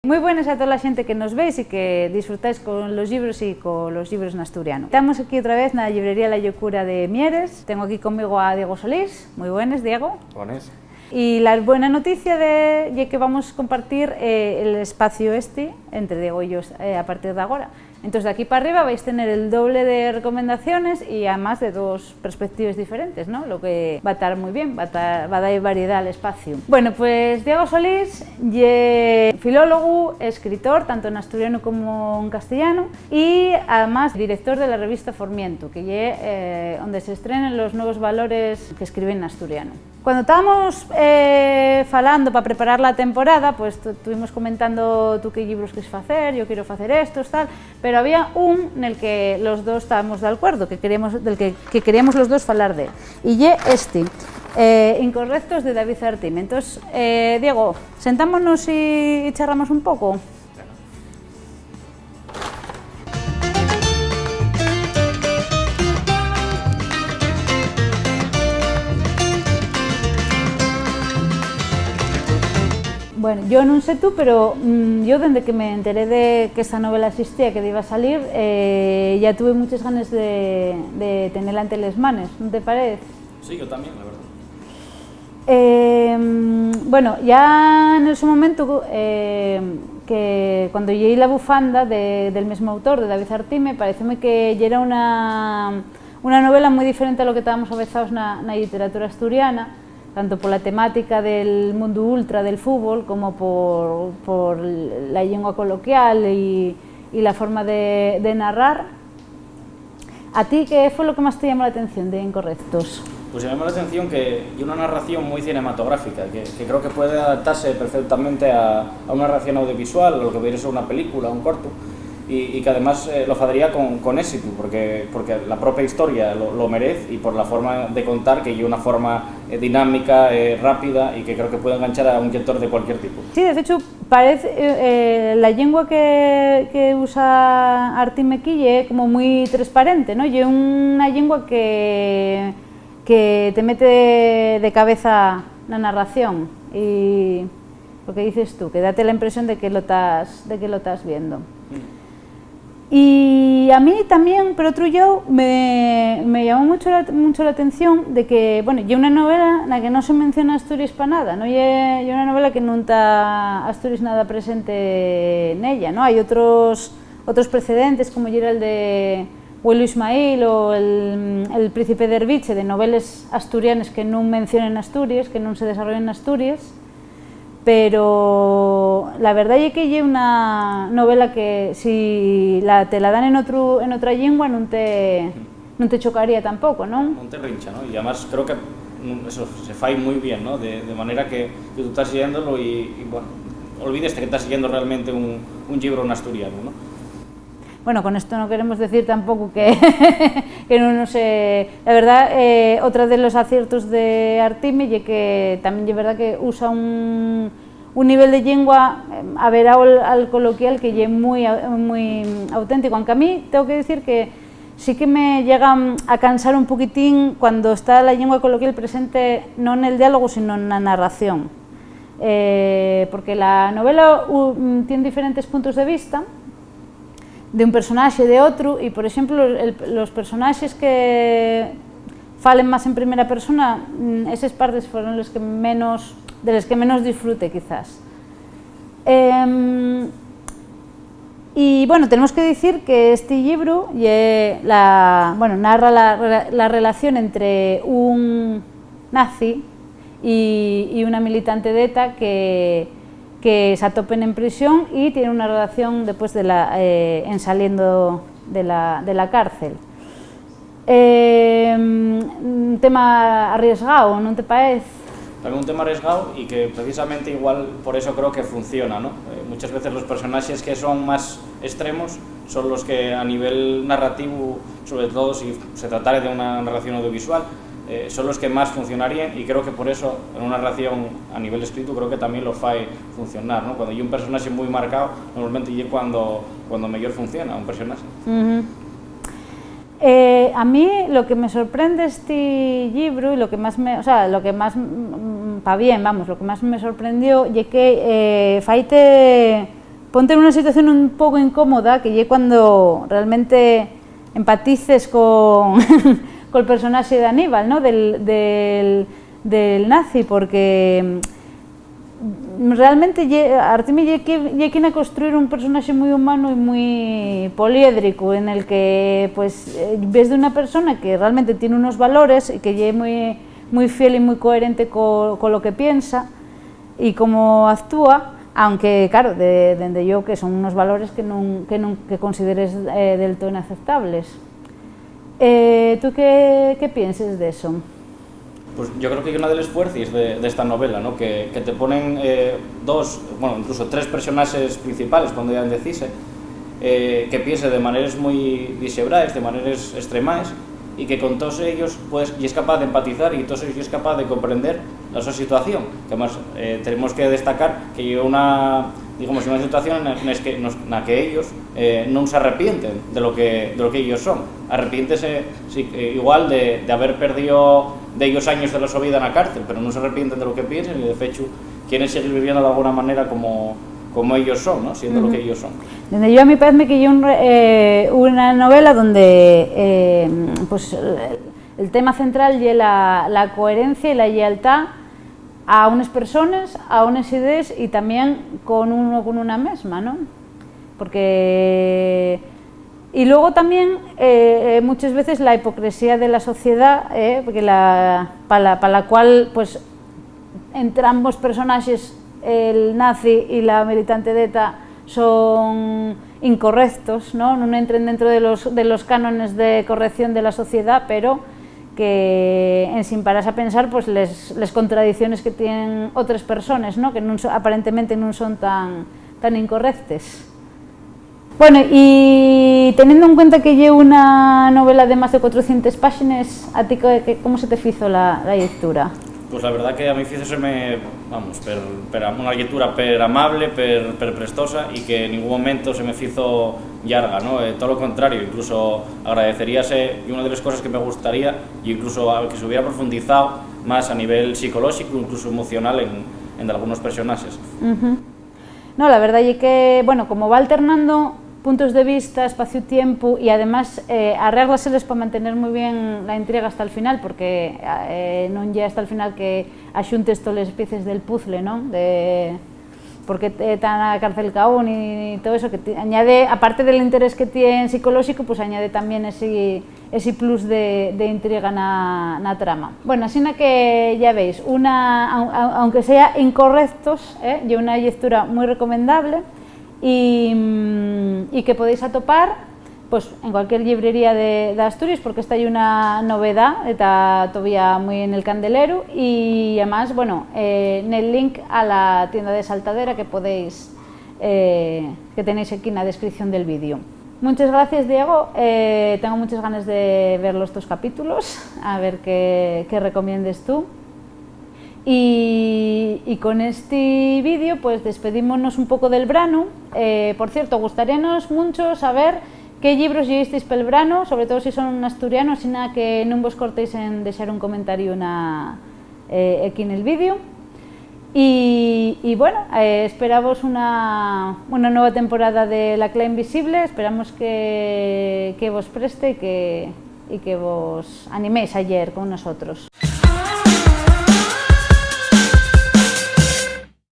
Moi buenas a toda a xente que nos veis e que disfrutáis con los libros e con los libros en asturiano. Estamos aquí outra vez na librería La Locura de Mieres. Tengo aquí conmigo a Diego Solís. Moi buenas, Diego. Buenas. Y la buena noticia de que vamos a compartir el espacio entre Diego y yo a partir de ahora. Entonces de aquí para arriba vais a tener el doble de recomendaciones y además de dos perspectivas diferentes, ¿no? Lo que va a estar muy bien, va a dar variedad al espacio. Bueno, pues Diego Solís es filólogo, escritor, tanto en asturiano como en castellano, y además director de la revista Formiento, que es donde se estrenan los nuevos valores que escriben en asturiano. Cuando estábamos falando para preparar la temporada, pues estuvimos comentando tú qué libros quieres hacer, yo quiero hacer estos, tal, pero había un en el que los dos estábamos de acuerdo, del que queríamos los dos hablar de él, y Incorrectos de David Artime. Entonces, Diego, sentámonos y charramos un poco. Bueno, yo non sé tú, pero yo desde que me enteré de que esta novela existía, que iba a salir, ya tuve muchas ganas de tenerla ante las manos, ¿no te parece? Sí, yo también, la verdad. Bueno, ya en ese momento, que cuando llegué la bufanda del mismo autor, de David Artime, parecióme que ya era una novela muy diferente a lo que estábamos avezados na literatura asturiana, tanto por la temática del mundo ultra del fútbol como por la lengua coloquial y la forma de narrar. ¿A ti qué fue lo que más te llamó la atención de Incorrectos? Pues me llamó la atención que hay una narración muy cinematográfica, que creo que puede adaptarse perfectamente a una narración audiovisual, o lo que podría ser una película, un corto, y que además lo haría con éxito, porque la propia historia lo merece, y por la forma de contar, que hay una forma dinámica, rápida, y que creo que puede enganchar a un lector de cualquier tipo. Sí, de hecho, parece la lengua que usa Artime aquí es como muy transparente, ¿no? Y es una lengua que te mete de cabeza la narración, y lo que dices tú, que date la impresión de que lo estás viendo. Y a mí también, por otro lado, me llamó mucho la atención de que, bueno, hay una novela en la que no se menciona Asturias para nada, ¿no? Hay una novela que no está Asturias nada presente en ella, ¿no? Hay otros precedentes, como era el de Huelo Ismail o el Príncipe de Erbiche, de novelas asturianas que no mencionan Asturias, que no se desarrollan en Asturias, pero la verdad es que es una novela que si te la dan en otra lengua no te chocaría tampoco, ¿no? No te rincha, ¿no? Y además creo que eso se fai muy bien, ¿no? De manera que tú estás siguiéndolo y bueno, olvides que estás siguiendo realmente un libro en asturiano, ¿no? Bueno, con esto no queremos decir tampoco que no sé. La verdad, otra de los aciertos de Artime es que también es verdad que usa un nivel de lengua averado al coloquial que es muy auténtico, aunque a mí tengo que decir que sí que me llega a cansar un poquitín cuando está la lengua coloquial presente no en el diálogo sino en la narración, porque la novela tiene diferentes puntos de vista de un personaje y de otro, y por ejemplo los personajes que falen más en primera persona, esas partes fueron de las que menos disfruté quizás. Y bueno, tenemos que decir que este libro narra la relación entre un nazi y una militante de ETA que se atopen en prisión y tienen una relación después en saliendo de la cárcel. Un tema arriesgado, ¿no te parece? También un tema arriesgado y que precisamente igual por eso creo que funciona, ¿no? Muchas veces los personajes que son más extremos son los que a nivel narrativo, sobre todo si se tratara de una narración audiovisual, son los que más funcionarían, y creo que por eso en una narración a nivel escrito creo que también lo fai funcionar, ¿no? Cuando hay un personaje muy marcado, normalmente es cuando mejor funciona un personaje. A mí lo que me sorprende este libro y lo que más me sorprendió es que faite ponte en una situación un pouco incómoda, que é cuando realmente empatices con col personaxe de Aníbal, ¿no? del nazi, porque realmente Artime lle quina construir un personaxe moi humano e moi poliédrico, en el que pues, ves de unha persona que realmente tiene unos valores e que lle moi fiel e moi coherente co lo que piensa e como actúa, aunque, claro, dende yo que son unos valores que consideres del todo inaceptables. ¿Tú qué piensas de eso? Pues yo creo que una de las fuerzas de esta novela, ¿no? que te ponen dos, bueno, incluso tres personajes principales, podrían decirse, que piensen de maneras muy dishebradas, de maneras extremas, y que con todos ellos pues, y es capaz de empatizar y todos ellos es capaz de comprender la su situación, que además tenemos que destacar que hay una situación en la que ellos no se arrepienten de lo que ellos son, arrepiéntese sí, igual de haber perdido de ellos años de la su vida en la cárcel, pero no se arrepienten de lo que piensan y de hecho quieren seguir viviendo de alguna manera como ellos son, ¿no? Siendo lo que ellos son. Desde yo a mí parece que hay una novela donde pues, el tema central es la coherencia y la lealtad a unas personas, a unas ideas y también con una misma, ¿no? Porque... Y luego también muchas veces la hipocresía de la sociedad, porque para la cual pues, entre ambos personajes, el nazi y la militante de ETA, son incorrectos, ¿no? No entran dentro de los cánones de corrección de la sociedad, pero que sin pararse a pensar pues les contradicciones que tienen otras personas, ¿no? Que aparentemente no son tan incorrectas. Bueno, y teniendo en cuenta que llevo una novela de más de 400 páginas, ¿a ti cómo se te hizo la lectura? Pues la verdad que a mí fíjese vamos, una lectura amable, prestosa y que en ningún momento se me hizo llarga, ¿no? Todo lo contrario, incluso agradeceríase, y una de las cosas que me gustaría, y incluso que se hubiera profundizado más a nivel psicológico, incluso emocional en algunos personajes. No, la verdad es que, bueno, como va alternando puntos de vista, espacio-tiempo y además arréglaseles para mantener muy bien la intriga hasta el final, porque no llega hasta el final que axuntes todas las piezas del puzzle, ¿no? Porque está na cárcel caón y todo eso, que añade, aparte del interés que tiene psicológico, pues añade también ese plus de intriga na trama. Bueno, así que ya veis, aunque sea incorrectos, y una lectura muy recomendable y que podéis atopar pues, en cualquier librería de Asturias, porque esta hay una novedad, está todavía muy en el candelero, y además, bueno, en el link a la tienda de Saltadera que podéis, que tenéis aquí en la descripción del vídeo. Muchas gracias, Diego, tengo muchas ganas de ver los 2 capítulos, a ver qué recomiendes tú. Y con este vídeo pues despedímonos un poco del verano. Por cierto, gustaríanos mucho saber qué libros llevisteis pel verano, sobre todo si son asturianos, sin nada que non vos cortéis en deixar un comentario aquí en el vídeo. Y bueno, esperamos una nueva temporada de La Cla Invisible, esperamos que vos preste y que vos animéis ayer con nosotros.